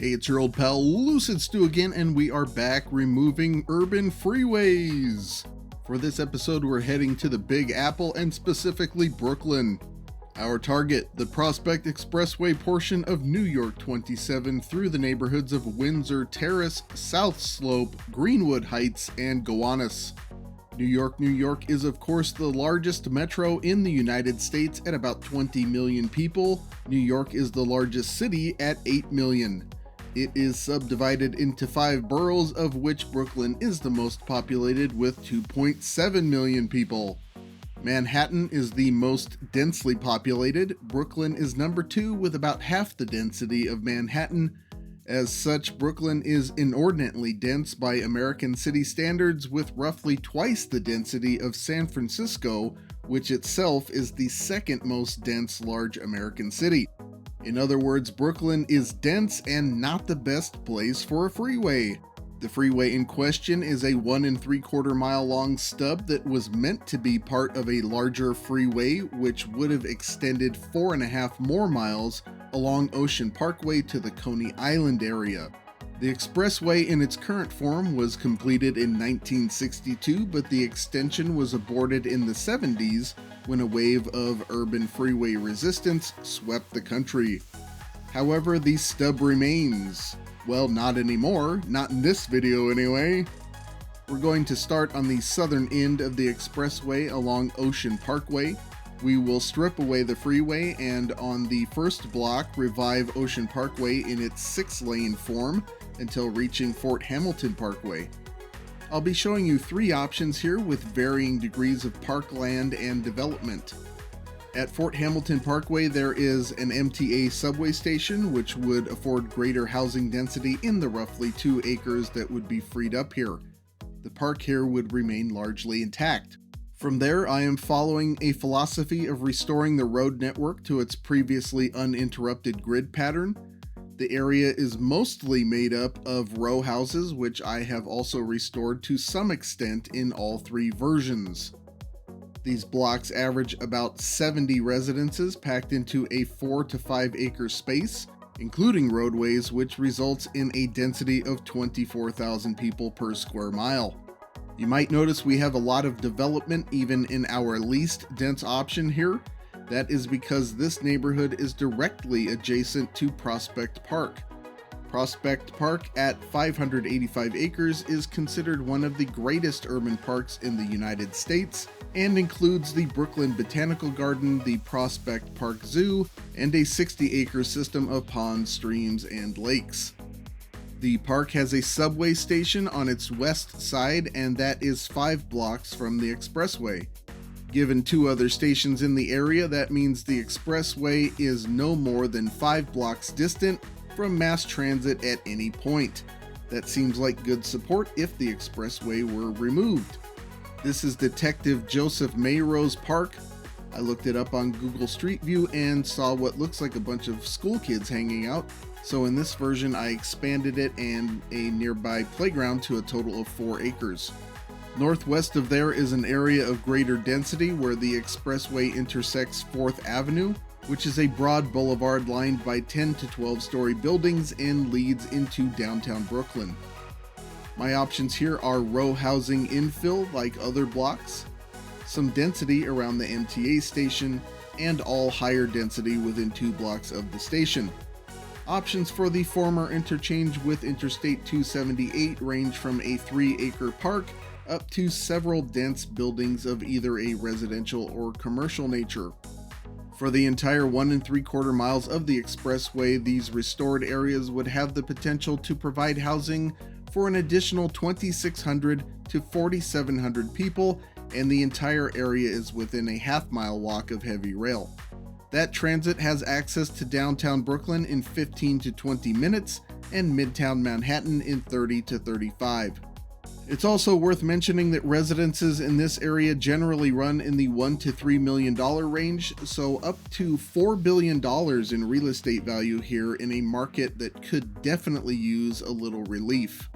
Hey, it's your old pal Lucid Stew again, and we are back removing urban freeways. For this episode, we're heading to the Big Apple and specifically Brooklyn. Our target, the Prospect Expressway portion of New York 27 through the neighborhoods of Windsor Terrace, South Slope, Greenwood Heights, and Gowanus. New York is of course the largest metro in the United States at about 20 million people. New York is the largest city at 8 million. It is subdivided into 5 boroughs, of which Brooklyn is the most populated with 2.7 million people. Manhattan is the most densely populated. Brooklyn is number 2 with about half the density of Manhattan. As such, Brooklyn is inordinately dense by American city standards, with roughly twice the density of San Francisco, which itself is the second most dense large American city. In other words, Brooklyn is dense and not the best place for a freeway. The freeway in question is a 1 3/4 mile long stub that was meant to be part of a larger freeway, which would have extended 4.5 more miles along Ocean Parkway to the Coney Island area. The expressway in its current form was completed in 1962, but the extension was aborted in the 70s when a wave of urban freeway resistance swept the country. However, the stub remains. Well, not anymore, not in this video anyway. We're going to start on the southern end of the expressway along Ocean Parkway. We will strip away the freeway and on the first block revive Ocean Parkway in its 6-lane form until reaching Fort Hamilton Parkway. I'll be showing you 3 options here with varying degrees of parkland and development. At Fort Hamilton Parkway, there is an MTA subway station, which would afford greater housing density in the roughly 2 acres that would be freed up here. The park here would remain largely intact. From there, I am following a philosophy of restoring the road network to its previously uninterrupted grid pattern. The area is mostly made up of row houses, which I have also restored to some extent in all 3 versions. These blocks average about 70 residences packed into a 4 to 5 acre space, including roadways, which results in a density of 24,000 people per square mile. You might notice we have a lot of development even in our least dense option here. That is because this neighborhood is directly adjacent to Prospect Park. Prospect Park at 585 acres is considered one of the greatest urban parks in the United States and includes the Brooklyn Botanical Garden, the Prospect Park Zoo, and a 60-acre system of ponds, streams, and lakes. The park has a subway station on its west side, and that is 5 blocks from the expressway. Given 2 other stations in the area, that means the expressway is no more than 5 blocks distant from mass transit at any point. That seems like good support if the expressway were removed. This is Detective Joseph Mayro's Park. I looked it up on Google Street View and saw what looks like a bunch of school kids hanging out. So in this version, I expanded it and a nearby playground to a total of 4 acres. Northwest of there is an area of greater density where the expressway intersects 4th Avenue, which is a broad boulevard lined by 10 to 12-story buildings and leads into downtown Brooklyn. My options here are row housing infill like other blocks, some density around the MTA station, and all higher density within 2 blocks of the station. Options for the former interchange with Interstate 278 range from a 3-acre park up to several dense buildings of either a residential or commercial nature. For the entire 1 3/4 miles of the expressway, these restored areas would have the potential to provide housing for an additional 2,600 to 4,700 people, and the entire area is within a half-mile walk of heavy rail. That transit has access to downtown Brooklyn in 15 to 20 minutes and midtown Manhattan in 30 to 35. It's also worth mentioning that residences in this area generally run in the $1 to $3 million range, so up to $4 billion in real estate value here in a market that could definitely use a little relief.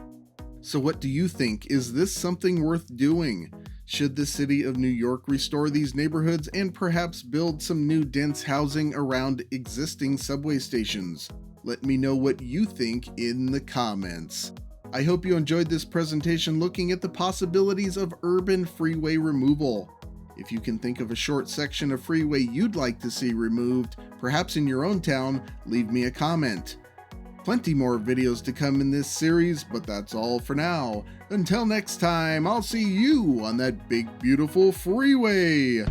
So what do you think? Is this something worth doing? Should the city of New York restore these neighborhoods and perhaps build some new dense housing around existing subway stations? Let me know what you think in the comments. I hope you enjoyed this presentation looking at the possibilities of urban freeway removal. If you can think of a short section of freeway you'd like to see removed, perhaps in your own town, leave me a comment. Plenty more videos to come in this series, but that's all for now. Until next time, I'll see you on that big beautiful freeway.